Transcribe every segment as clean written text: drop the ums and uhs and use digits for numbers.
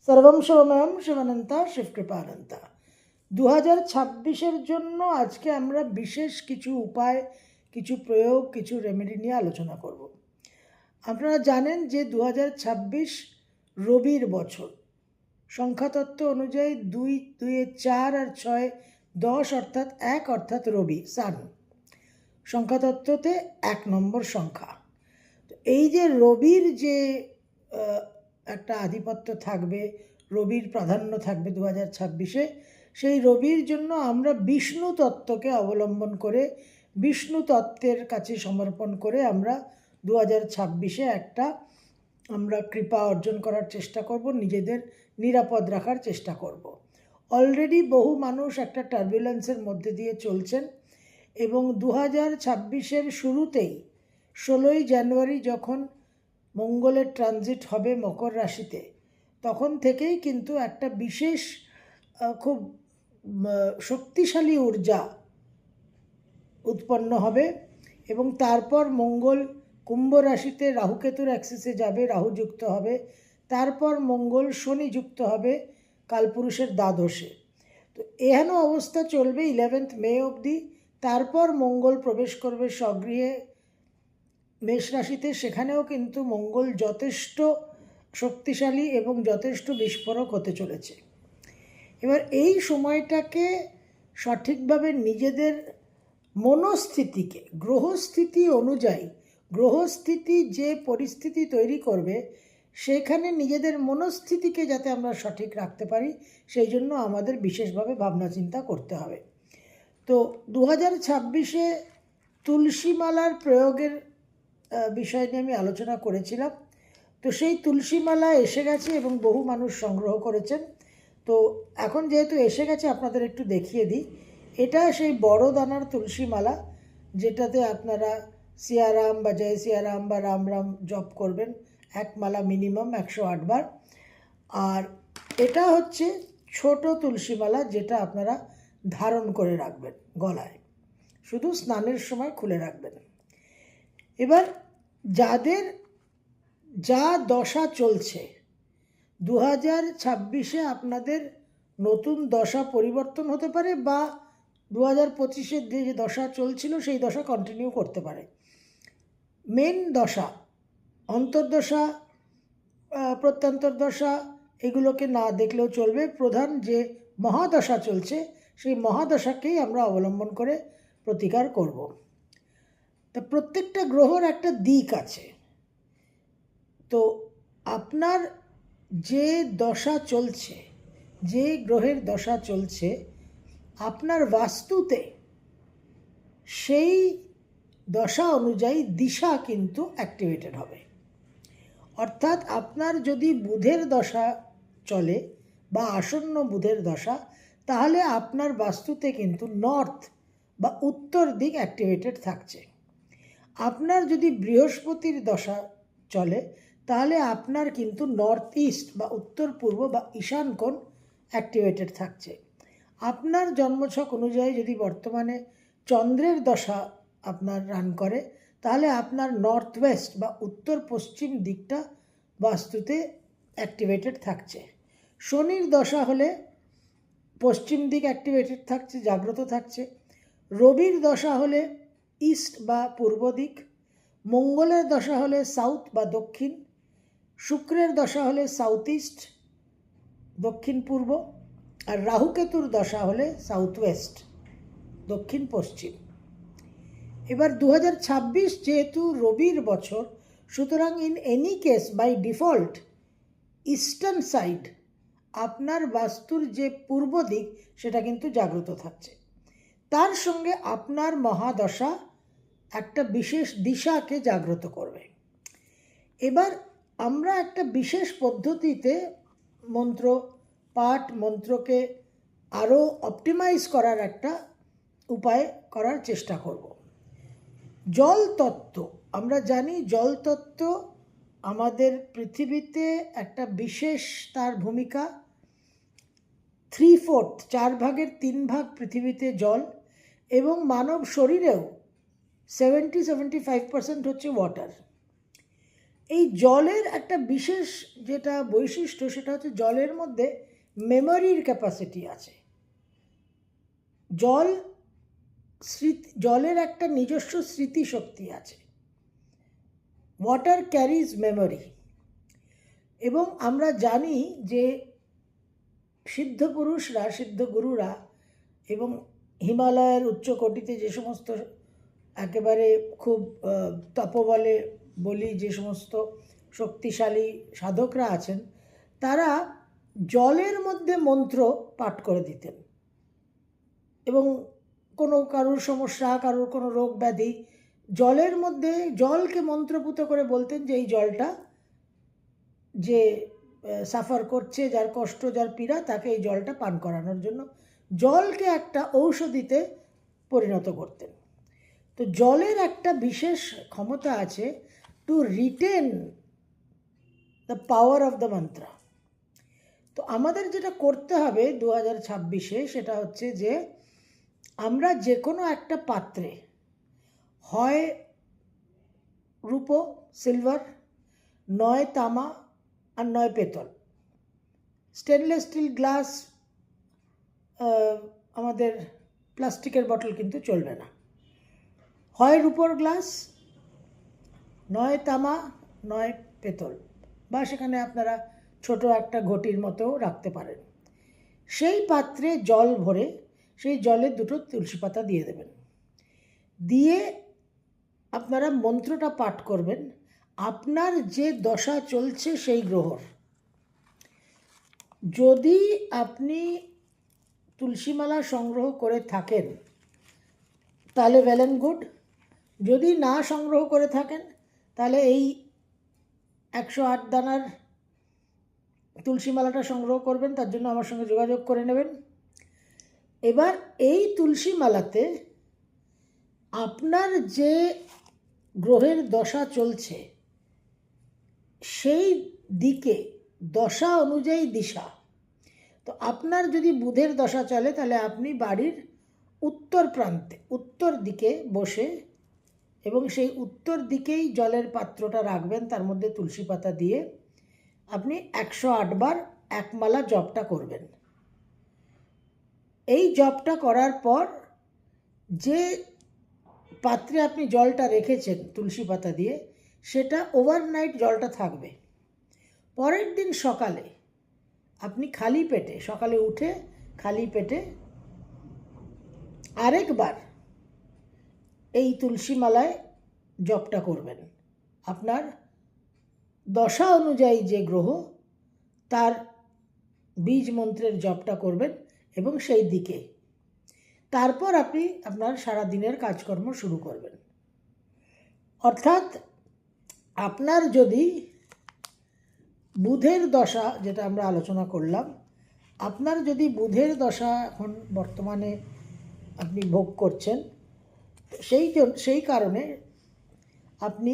সর্বম শিবময়ম শিবানন্তা শিবকৃপানন্তা। 2026-এর জন্য আজকে আমরা বিশেষ কিছু উপায়, কিছু প্রয়োগ, কিছু রেমেডি নিয়ে আলোচনা করব। আপনারা জানেন যে 2026 রবির বছর। সংখ্যাতত্ত্ব অনুযায়ী 2, 4 আর 6, 10 অর্থাৎ 1 অর্থাৎ রবি সান সংখ্যাতত্ত্বতে 1 নম্বর সংখ্যা। এই যে রবির যে একটা আধিপত্য থাকবে, রবির প্রাধান্য থাকবে 2026-এ, সেই রবির জন্য আমরা বিষ্ণু তত্ত্বকে অবলম্বন করে, বিষ্ণু তত্ত্বের কাছে সমর্পণ করে আমরা 2026-এ একটা আমরা কৃপা অর্জন করার চেষ্টা করব, নিজেদের নিরাপদ রাখার চেষ্টা করব। অলরেডি বহু মানুষ একটা টার্বুলেন্সের মধ্যে দিয়ে চলছেন এবং 2026-এর শুরুতেই 16ই জানুয়ারি যখন মঙ্গলের ট্রানজিট হবে মকর রাশিতে, তখন থেকেই কিন্তু একটা বিশেষ খুব শক্তিশালী ঊর্জা উৎপন্ন হবে এবং তারপর মঙ্গল কুম্ভ রাশিতে রাহুকেতুর অ্যাক্সিসে যাবে, রাহু যুক্ত হবে, তারপর মঙ্গল শনি যুক্ত হবে কালপুরুষের দ্বাদশে। তো এহেন অবস্থা চলবে 11 মে অবধি। তারপর মঙ্গল প্রবেশ করবে স্বগৃহে মেষ রাশিতে, সেখানেও কিন্তু মঙ্গল যথেষ্ট শক্তিশালী এবং যথেষ্ট বিস্ফোরক হতে চলেছে। এবার এই সময়টাকে সঠিকভাবে নিজেদের মনস্থিতিকে, গ্রহস্থিতি অনুযায়ী, গ্রহস্থিতি যে পরিস্থিতি তৈরি করবে সেখানে নিজেদের মনস্থিতিকে যাতে আমরা সঠিক রাখতে পারি, সেই জন্য আমাদের বিশেষভাবে ভাবনা চিন্তা করতে হবে। তো 2026-এ তুলসীমালার প্রয়োগের বিষয় নিয়ে আমি আলোচনা করেছিলাম। তো সেই তুলসীমালা এসে গেছে এবং বহু মানুষ সংগ্রহ করেছেন। তো এখন যেহেতু এসে গেছে আপনাদের একটু দেখিয়ে দিই। এটা সেই বড় দানার তুলসীমালা, যেটাতে আপনারা সিয়ারাম বা জয় সিয়ারাম বা রাম রাম জপ করবেন, এক মালা মিনিমাম 108 বার। আর এটা হচ্ছে ছোট তুলসীমালা, যেটা আপনারা ধারণ করে রাখবেন গলায়, শুধু স্নানের সময় খুলে রাখবেন। এবার যাদের যা দশা চলছে, 2026-এ আপনাদের নতুন দশা পরিবর্তন হতে পারে বা 2025-এর যে দশা চলছিল সেই দশা কন্টিনিউ করতে পারে। মেন দশা, অন্তর্দশা, প্রত্যন্তর দশা, এগুলোকে না দেখলেও চলবে। প্রধান যে মহাদশা চলছে সেই মহাদশাকেই আমরা অবলম্বন করে প্রতিকার করব। তা প্রত্যেকটা গ্রহর একটা দিক আছে। তো আপনার যে দশা চলছে, যে গ্রহের দশা চলছে, আপনার বাস্তুতে সেই দশা অনুযায়ী দিশা কিন্তু অ্যাক্টিভেটেড হবে। অর্থাৎ আপনার যদি বুধের দশা চলে বা আসন্ন বুধের দশা, তাহলে আপনার বাস্তুতে কিন্তু নর্থ বা উত্তর দিক অ্যাক্টিভেটেড থাকছে। আপনার যদি বৃহস্পতির দশা চলে, তাহলে আপনার কিন্তু নর্থ ইস্ট বা উত্তর পূর্ব বা ঈশান কোণ অ্যাক্টিভেটেড থাকছে। আপনার জন্মছক অনুযায়ী যদি বর্তমানে চন্দ্রের দশা আপনার রান করে, তাহলে আপনার নর্থ ওয়েস্ট বা উত্তর পশ্চিম দিকটা বাস্তুতে অ্যাক্টিভেটেড থাকছে। শনির দশা হলে পশ্চিম দিক অ্যাক্টিভেটেড থাকছে, জাগ্রত থাকছে। রবির দশা হলে ইস্ট বা পূর্ব দিক। মঙ্গলের দশা হলে সাউথ বা দক্ষিণ। শুক্রের দশা হলে সাউথ ইস্ট, দক্ষিণ পূর্ব। আর রাহুকেতুর দশা হলে সাউথ ওয়েস্ট, দক্ষিণ পশ্চিম। এবার 2026 যেহেতু রবির বছর, সুতরাং in any case by default eastern side, আপনার বাস্তুর যে পূর্ব দিক সেটা কিন্তু জাগ্রত থাকছে। তার সঙ্গে আপনার মহাদশা একটা বিশেষ দিশাকে জাগ্রত করবে। এবার আমরা একটা বিশেষ পদ্ধতিতে মন্ত্র পাঠ, মন্ত্রকে আরও অপটিমাইজ করার একটা উপায় করার চেষ্টা করব। জল তত্ত্ব, আমরা জানি জল তত্ত্ব আমাদের পৃথিবীতে একটা বিশেষ তার ভূমিকা। 3/4, 4 ভাগের 3 ভাগ পৃথিবীতে জল, এবং মানব শরীরেও 70-75% হচ্ছে ওয়াটার। এই জলের একটা বিশেষ যেটা বৈশিষ্ট্য, সেটা হচ্ছে জলের মধ্যে মেমোরির ক্যাপাসিটি আছে। জলের একটা নিজস্ব স্মৃতিশক্তি আছে। Water carriage memory. এবং আমরা জানি যে সিদ্ধ পুরুষরা, সিদ্ধ গুরুরা এবং হিমালয়ের উচ্চকোটিতে যে সমস্ত একেবারে খুব তপবলে বলি যে সমস্ত শক্তিশালী সাধকরা আছেন, তারা জলের মধ্যে মন্ত্র পাঠ করে দিতেন। এবং কোনো কারোর সমস্যা, কারোর কোনো রোগ ব্যাধি, জলের মধ্যে জলকে মন্ত্রপুত করে বলতেন যে এই জলটা যে সাফার করছে, যার কষ্ট, যার পীড়া, তাকে এই জলটা পান করানোর জন্য জলকে একটা ঔষধিতে পরিণত করতেন। তো জলের একটা বিশেষ ক্ষমতা আছে to retain the power of the mantra. তো আমাদের যেটা করতে হবে 2026-এ, সেটা হচ্ছে যে আমরা যে কোনো একটা পাত্রে, হয় রূপো সিলভার, নয় তামা, আর নয় পেতল, স্টেনলেস স্টিল, গ্লাস, আমাদের প্লাস্টিকের বটল কিন্তু চলবে না, হয় রূপোর গ্লাস, নয় তামা, নয় পেতল, বা সেখানে আপনারা ছোট একটা ঘটির মতো রাখতে পারেন। সেই পাত্রে জল ভরে সেই জলে দুটো তুলসী পাতা দিয়ে দেবেন। দিয়ে আপনারা মন্ত্রটা পাঠ করবেন। আপনার যে দশা চলছে সেই গ্রহর, যদি আপনি তুলসীমালা সংগ্রহ করে থাকেন তাহলে ওয়েল অ্যান্ড গুড। যদি না সংগ্রহ করে থাকেন তাহলে এই 108 দানার তুলসীমালাটা সংগ্রহ করবেন, তার জন্য আমার সঙ্গে যোগাযোগ করে নেবেন। এবার এই তুলসীমালাতে আপনার যে গ্রহের দশা চলছে সেই দিকে, দশা অনুযায়ী দিশা। তো আপনার যদি বুধের দশা চলে তাহলে আপনি বাড়ির উত্তর প্রান্তে, উত্তর দিকে বসে, এবং সেই উত্তর দিকেই জলের পাত্রটা রাখবেন, তার মধ্যে তুলসী পাতা দিয়ে আপনি 108 বার একমালা জপটা করবেন। এই জপটা করার পর যে পাত্রে আপনি জলটা রেখেছেন তুলসী পাতা দিয়ে, সেটা ওভারনাইট জলটা থাকবে। পরের দিন সকালে আপনি খালি পেটে, সকালে উঠে খালি পেটে আরেকবার এই তুলসী মালায় জপটা করবেন। আপনার দশা অনুযায়ী যে গ্রহ, তার বীজ মন্ত্রের জপটা করবেন এবং সেই দিকে, তারপর আপনি আপনার সারা দিনের কাজকর্ম শুরু করবেন। অর্থাৎ আপনার যদি বুধের দশা, যেটা আমরা আলোচনা করলাম, আপনার যদি বুধের দশা এখন বর্তমানে আপনি ভোগ করছেন, সেই কারণে আপনি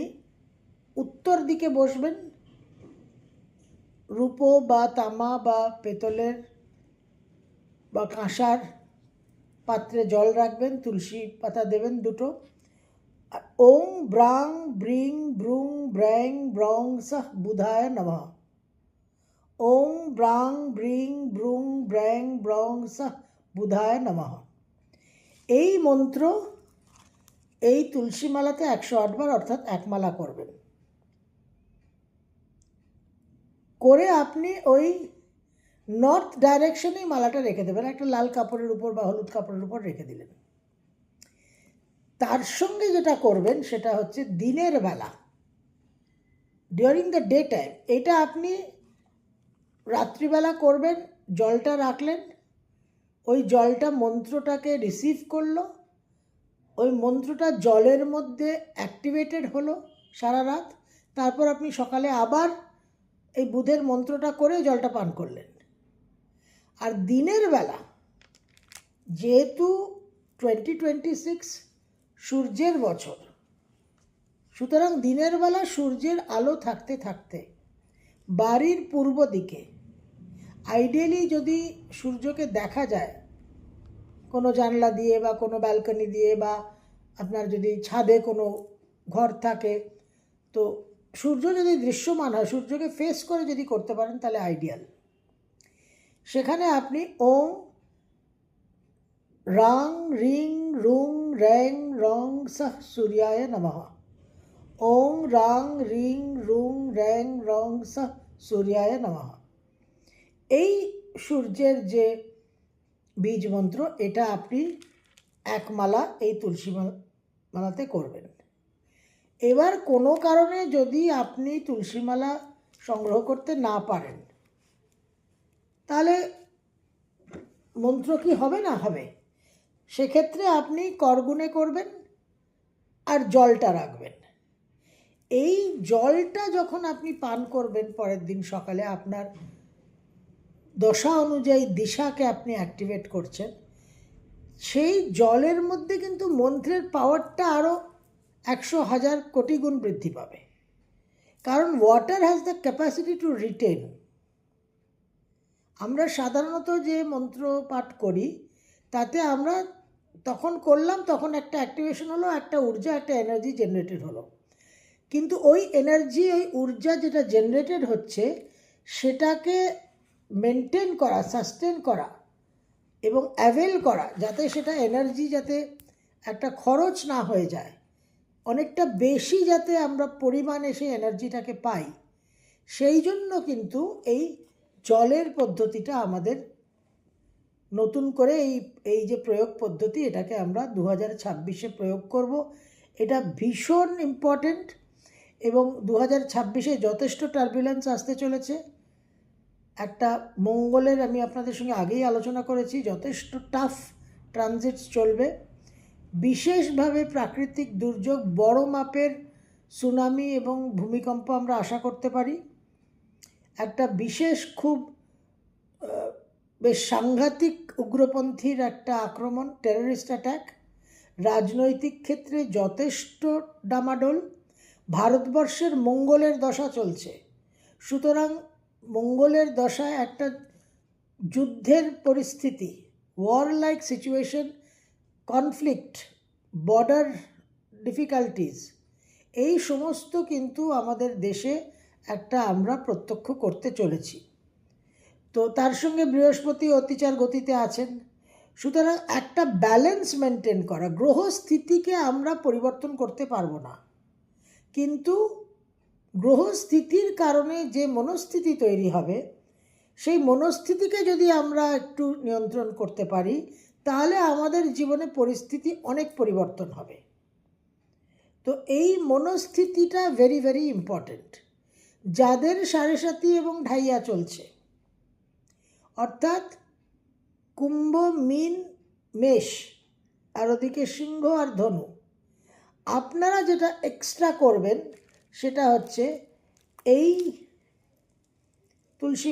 উত্তর দিকে বসবেন, রূপো বা তামা বা পেতলের বা কাঁসার পাত্রে জল রাখবেন, তুলসী পাতা দেবেন দুটো। ওং ব্রাং ব্রিং ব্রুং ব্র্যাং ব্রং সহ বুধায় নমঃ। ওং ব্রাং ব্রিং ব্রুং ব্র্যাং ব্রং সহ বুধায় নমঃ। এই মন্ত্র এই তুলসী মালাতে 108 বার, অর্থাৎ একমালা করবেন। করে আপনি ওই নর্থ ডাইরেকশনেই মালাটা রেখে দেবেন, একটা লাল কাপড়ের উপর বা হলুদ কাপড়ের উপর রেখে দিলেন। তার সঙ্গে যেটা করবেন সেটা হচ্ছে দিনের বেলা, ডিউরিং দ্য ডে টাইম, এটা আপনি রাত্রিবেলা করবেন। জলটা রাখলেন, ওই জলটা মন্ত্রটাকে রিসিভ করলো, ওই মন্ত্রটা জলের মধ্যে অ্যাক্টিভেটেড হলো সারা রাত। তারপর আপনি সকালে আবার এই বুধের মন্ত্রটা করে জলটা পান করলেন। আর দিনের বেলা, যেহেতু 2026 সূর্যের বছর, সুতরাং দিনের বেলা সূর্যের আলো থাকতে থাকতে বাড়ির পূর্ব দিকে, আইডিয়ালি যদি সূর্যকে দেখা যায় কোনো জানলা দিয়ে বা কোনো ব্যালকনি দিয়ে, বা আপনার যদি ছাদে কোনো ঘর থাকে, তো সূর্য যদি দৃশ্যমান হয়, সূর্যকে ফেস করে যদি করতে পারেন তাহলে আইডিয়াল। সেখানে আপনি ওং রাং রিং রুং র্যাং রং সহ সূর্যায় নমঃ, ওং রাং রিং রুং র্যাং রং সহ সূর্যায় নমঃ, এই সূর্যের যে বীজ মন্ত্র, এটা আপনি এক মালা এই তুলসী মালাতে করবেন। এবার কোনো কারণে যদি আপনি তুলসী মালা সংগ্রহ করতে না পারেন, তাহলে মন্ত্র কি হবে না? হবে। সেক্ষেত্রে আপনি করগুনে করবেন আর জলটা রাখবেন। এই জলটা যখন আপনি পান করবেন পরের দিন সকালে, আপনার দশা অনুযায়ী দিশাকে আপনি অ্যাক্টিভেট করছেন, সেই জলের মধ্যে কিন্তু মন্ত্রের পাওয়ারটা আরও 100,000 কোটি গুণ বৃদ্ধি পাবে। কারণ water has the capacity to retain. আমরা সাধারণত যে মন্ত্র পাঠ করি তাতে আমরা তখন করলাম, তখন একটা অ্যাক্টিভেশন হলো, একটা ঊর্জা, একটা এনার্জি জেনারেটেড হলো। কিন্তু ওই এনার্জি, ওই ঊর্জা যেটা জেনারেটেড হচ্ছে, সেটাকে মেনটেন করা, সাস্টেন করা এবং অ্যাভেল করা, যাতে সেটা এনার্জি যাতে একটা খরচ না হয়ে যায়, অনেকটা বেশি যাতে আমরা পরিমাণে সেই এনার্জিটাকে পাই, সেই জন্য কিন্তু এই জলের পদ্ধতিটা আমাদের নতুন করে এই যে প্রয়োগ পদ্ধতি, এটাকে আমরা 2026-এ প্রয়োগ করব। এটা ভীষণ ইম্পর্টেন্ট এবং 2026-এ যথেষ্ট টার্বুলেন্স আসতে চলেছে। একটা মঙ্গলের, আমি আপনাদের সঙ্গে আগেই আলোচনা করেছি, যথেষ্ট টাফ ট্রানজিটস চলবে। বিশেষভাবে প্রাকৃতিক দুর্যোগ, বড় মাপের সুনামি এবং ভূমিকম্প আমরা আশা করতে পারি। একটা বিশেষ খুব বেশ সাংঘাতিক উগ্রপন্থীর একটা আক্রমণ, টেররিস্ট অ্যাটাক। রাজনৈতিক ক্ষেত্রে যথেষ্ট ডামাডোল। ভারতবর্ষের মঙ্গলের দশা চলছে, সুতরাং মঙ্গলের দশায় একটা যুদ্ধের পরিস্থিতি, were like situation, conflict, border difficulties, এই সমস্ত কিন্তু আমাদের দেশে একটা আমরা প্রত্যক্ষ করতে চলেছি। তো তার সঙ্গে বৃহস্পতি অতিচার গতিতে আছেন, সুতরাং একটা ব্যালেন্স মেনটেন করা। গ্রহস্থিতিকে আমরা পরিবর্তন করতে পারবো না, কিন্তু গ্রহস্থিতির কারণে যে মনস্থিতি তৈরি হবে, সেই মনস্থিতিকে যদি আমরা একটু নিয়ন্ত্রণ করতে পারি, তাহলে আমাদের জীবনে পরিস্থিতি অনেক পরিবর্তন হবে। তো এই মনস্থিতিটা ভেরি ভেরি ইম্পর্টেন্ট। যাদের 7.5 এবং ঢাইয়া চলছে, অর্থাৎ কুম্ভ, মীন, মেষ, আর ওদিকে সিংহ আর ধনু, আপনারা যেটা এক্সট্রা করবেন সেটা হচ্ছে এই তুলসী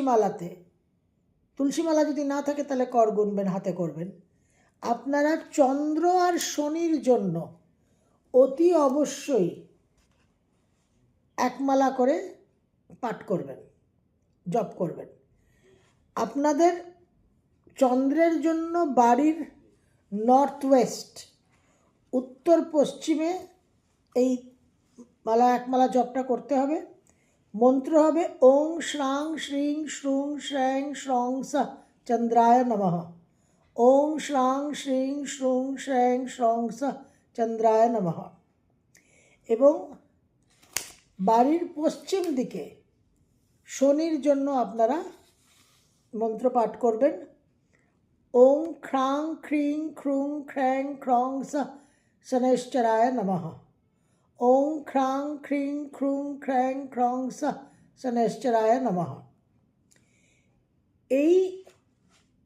মালা যদি না থাকে তাহলে কর গুনবেন, হাতে করবেন। আপনারা চন্দ্র আর শনির জন্য অতি অবশ্যই এক মালা করে পাঠ করবেন, জপ করবেন। আপনাদের চন্দ্রের জন্য বাড়ির নর্থ ওয়েস্ট, উত্তর পশ্চিমে এই এক মালা জপটা করতে হবে। মন্ত্র হবে ওং শ্রাং শ্রীং শ্রুং শ্র্যাং শ্রং সঃ চন্দ্রায় নমঃ, ওং শ্রাং শ্রীং শ্রুং শ্র্যাং শ্রং সঃ চন্দ্রায় নমঃ। এবং বাড়ির পশ্চিম দিকে শনির জন্য আপনারা মন্ত্র পাঠ করবেন ওং খ্রাং খ্রিং খ্রুং খ্র্যাং খ্রং সঃ শনৈশ্চরায় নমঃ, ওং খ্রাং খ্রিং খ্রুং খ্র্যাং খ্রং সঃ শনৈশ্চরায় নমঃ। এই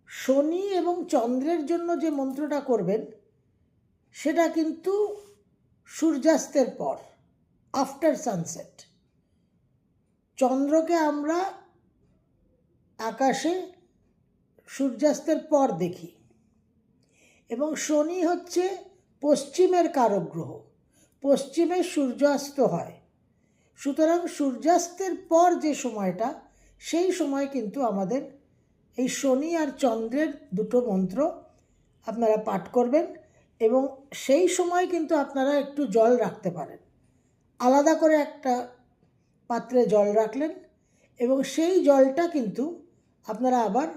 শনি এবং চন্দ্রের জন্য যে মন্ত্রটা করবেন সেটা কিন্তু সূর্যাস্তের পর, আফটার সানসেট। চন্দ্রকে আমরা আকাশে সূর্যাস্তের পর দেখি এবং শনি হচ্ছে পশ্চিমের কারক গ্রহ, পশ্চিমে সূর্যাস্ত হয়। সুতরাং সূর্যাস্তের পর যে সময়টা, সেই সময় কিন্তু আমাদের এই শনি আর চন্দ্রের দুটো মন্ত্র আপনারা পাঠ করবেন এবং সেই সময় কিন্তু আপনারা একটু জল রাখতে পারেন। আলাদা করে একটা পাত্রে জল রাখলেন এবং সেই জলটা কিন্তু আপনারা আবার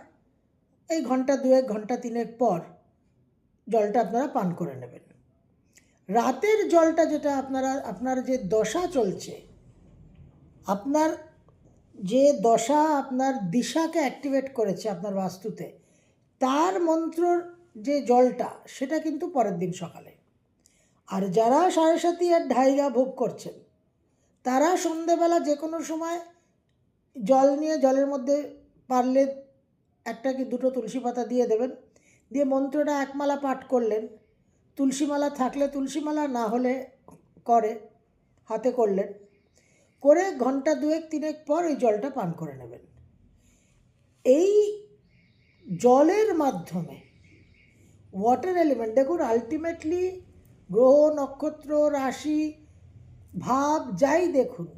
এই ঘন্টা 2 ঘন্টা 3 পর জলটা আপনারা পান করে নেবেন। রাতের জলটা যেটা আপনার যে দশা চলছে, আপনার যে দশা আপনার দিশাকে অ্যাক্টিভেট করেছে আপনার বাস্তুতে, তার মন্ত্রর যে জলটা সেটা কিন্তু পরের দিন সকালে। আর যারা 7:30 আর ঢাইয়া ভোগ করছেন তারা সন্ধেবেলা যে কোনো সময় জল নিয়ে জলের মধ্যে পারলে 1 কি 2 তুলসী পাতা দিয়ে দেবেন, দিয়ে মন্ত্রটা 1 মালা পাঠ করলেন। তুলসী মালা থাকলে তুলসী মালা, না হলে করে হাতে করলেন, করে ঘন্টা 2-3 পর এই জলটা পান করে নেবেন। এই জলের মাধ্যমে ওয়াটার এলিমেন্ট, দেখুন আলটিমেটলি গ্রহ নক্ষত্র রাশি ভাব যাই দেখুন,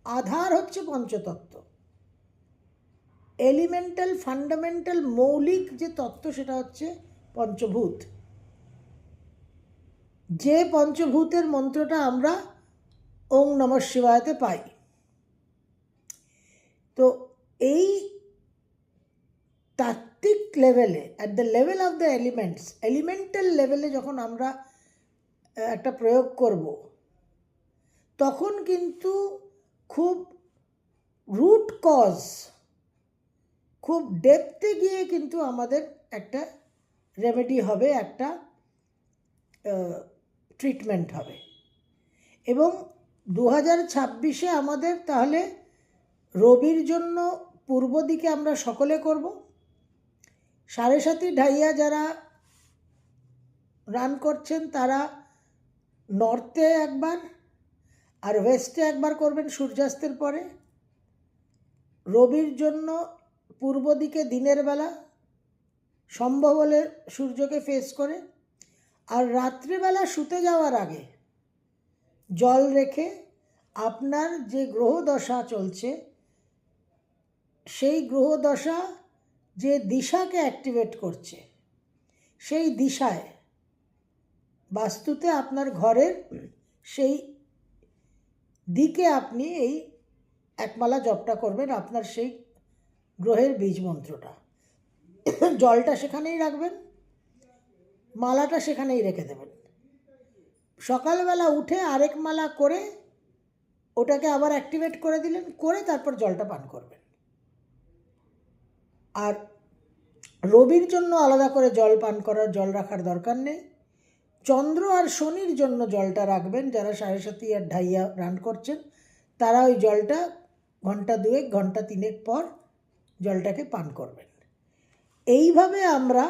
আধার হচ্ছে পঞ্চতত্ত্ব। এলিমেন্টাল ফান্ডামেন্টাল মৌলিক যে তত্ত্ব সেটা হচ্ছে পঞ্চভূত। যে পঞ্চভূতের মন্ত্রটা আমরা ওং নমঃ শিবায়তে পাই। তো এই তাত্ত্বিক লেভেলে, at the level of the elements, elemental লেভেলে যখন আমরা একটা প্রয়োগ করব, তখন কিন্তু খুব রুট কজ, খুব ডেপথে গিয়ে কিন্তু আমাদের একটা রেমেডি হবে, একটা ট্রিটমেন্ট হবে। এবং 2026-এ আমাদের তাহলে রবির জন্য পূর্ব দিকে আমরা সকলে করব। 7:30 ঢাইয়া যারা রান করছেন তারা নর্থে একবার আর ওয়েস্টে একবার করবেন সূর্যাস্তের পরে। রবির জন্য পূর্ব দিকে দিনের বেলা সম্ভব হলে সূর্যকে ফেস করে, আর রাত্রিবেলা শুতে যাওয়ার আগে জল রেখে আপনার যে গ্রহ দশা চলছে সেই গ্রহ দশা যে দিশাকে অ্যাক্টিভেট করছে, সেই দিশায় বাস্তুতে আপনার ঘরের সেই দিকে আপনি এই 1 মালা জপটা করবেন, আপনার সেই গ্রহের বীজ মন্ত্রটা। জলটা সেখানেই রাখবেন, মালাটা সেখানেই রেখে দেবেন। সকালবেলা উঠে 1 মালা করে ওটাকে আবার অ্যাক্টিভেট করে দিলেন, করে তারপর জলটা পান করবেন। আর রবির জন্য আলাদা করে জল পান করার, জল রাখার দরকার নেই। চন্দ্র আর শনির জন্য জলটা রাখবেন। যারা 7:30 আর ঢাইয়া রান করছেন তারা ওই জলটা ঘন্টা 2 ঘন্টা 3 পর জলটাকে পান করবেন। এইভাবে আমরা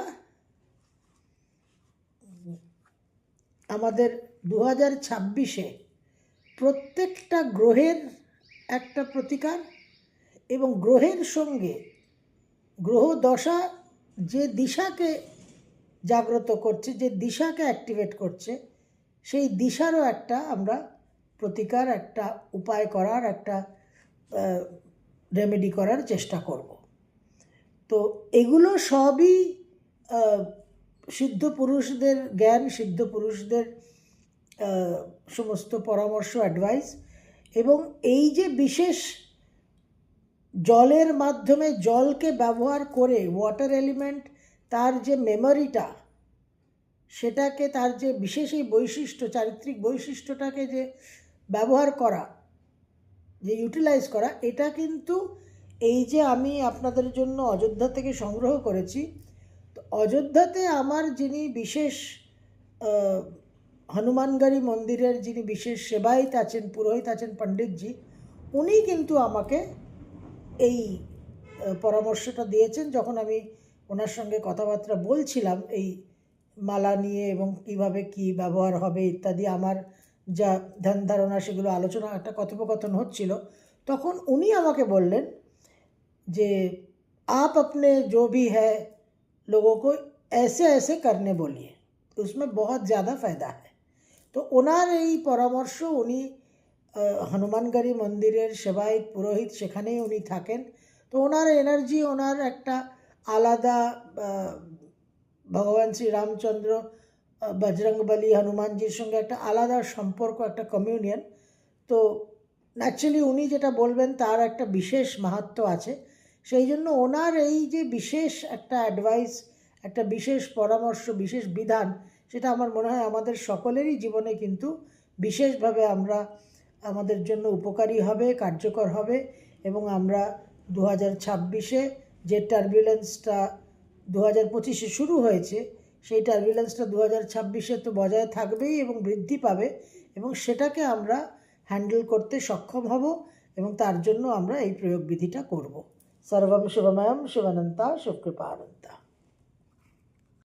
আমাদের 2026-এ প্রত্যেকটা গ্রহের একটা প্রতিকার এবং গ্রহের সঙ্গে গ্রহ দশা যে দিশাকে জাগ্রত করছে, যে দিশাকে অ্যাক্টিভেট করছে, সেই দিশারও একটা আমরা প্রতিকার, একটা উপায় করার, একটা রেমেডি করার চেষ্টা করব। তো এগুলো সবই সিদ্ধ পুরুষদের জ্ঞান, সিদ্ধ পুরুষদের সমস্ত পরামর্শ, অ্যাডভাইস। এবং এই যে বিশেষ জলের মাধ্যমে জলকে ব্যবহার করে ওয়াটার এলিমেন্ট তার যে মেমোরিটা, সেটাকে তার যে বিশেষ এই বৈশিষ্ট্য, চারিত্রিক বৈশিষ্ট্যটাকে যে ব্যবহার করা, যে ইউটিলাইজ করা, এটা কিন্তু এই যে আমি আপনাদের জন্য অযোধ্যা থেকে সংগ্রহ করেছি। তো অযোধ্যাতে আমার যিনি বিশেষ হনুমানগড়ি মন্দিরের যিনি বিশেষ সেবায়িত আছেন, পুরোহিত আছেন, পণ্ডিতজি, উনি কিন্তু আমাকে এই পরামর্শটা দিয়েছেন যখন আমি ওনার সঙ্গে কথাবার্তা বলছিলাম এই মালা নিয়ে এবং কীভাবে কী ব্যবহার হবে ইত্যাদি, আমার যা ধ্যান ধারণা সেগুলো আলোচনা, একটা কথোপকথন হচ্ছিল। তখন উনি আমাকে বললেন যে आप अपने जो भी है लोगों को ऐसे ऐसे करने बोलिए, उसमें बहुत ज़्यादा फ़ायदा है। তো ওনার এই পরামর্শ, উনি হনুমানগড়ি মন্দিরের সেবায়িত পুরোহিত, সেখানেই উনি থাকেন। তো ওনার এনার্জি, ওনার একটা আলাদা ভগবান শ্রী রামচন্দ্র, বজরংবলী, হনুমানজির সঙ্গে একটা আলাদা সম্পর্ক, একটা কমিউনিয়ন। তো ন্যাচারালি উনি যেটা বলবেন তার একটা বিশেষ মাহাত্ম্য আছে, সেই জন্য ওনার এই যে বিশেষ একটা অ্যাডভাইস, একটা বিশেষ পরামর্শ, বিশেষ বিধান, সেটা আমার মনে হয় আমাদের সকলেরই জীবনে কিন্তু বিশেষভাবে আমাদের জন্য উপকারী হবে, কার্যকর হবে। এবং আমরা 2026-এ যে টার্বুলেন্সটা 2025-এ শুরু হয়েছে, সেই টার্বুলেন্সটা 2026-এ তো বজায় থাকবেই এবং বৃদ্ধি পাবে, এবং সেটাকে আমরা হ্যান্ডেল করতে সক্ষম হব, এবং তার জন্য আমরা এই প্রয়োগবিধিটা করব। সর্বম শুভময়ম শিবানন্তা শুভকৃপানন্তা।